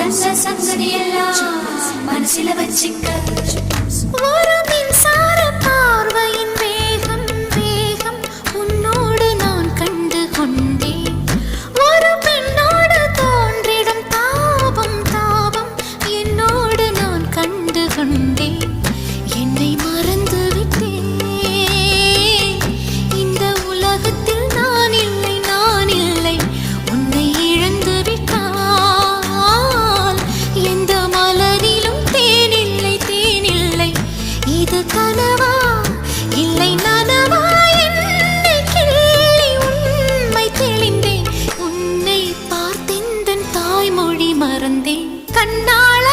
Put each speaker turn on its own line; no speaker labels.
நல்ல சங்கதி எல்லாம் மனசில வச்சிக்க. ஒரு மின்சார பார்வையின் வேகம் வேகம் உன்னோடு நான் கண்டு கொண்டேன். ஒரு பெண்ணோடு தோன்றிடும் தாபம் தாபம் என்னோடு நான் கண்டு கொண்டேன். என்னை மறந்து விட்டேன். இந்த உலகத்தில் நான் இல்லை நான் இல்லை. உன்னை இழந்து விட்டால் எந்த மலரிலும் தேனில்லை தேனில்லை. இது கனவா இல்லை நனவா என்னை கிள்ளி உண்மை தெளிந்தேன். உன்னை பார்த்தெந்தன் தாய்மொழி மறந்தேன். கண்ணாள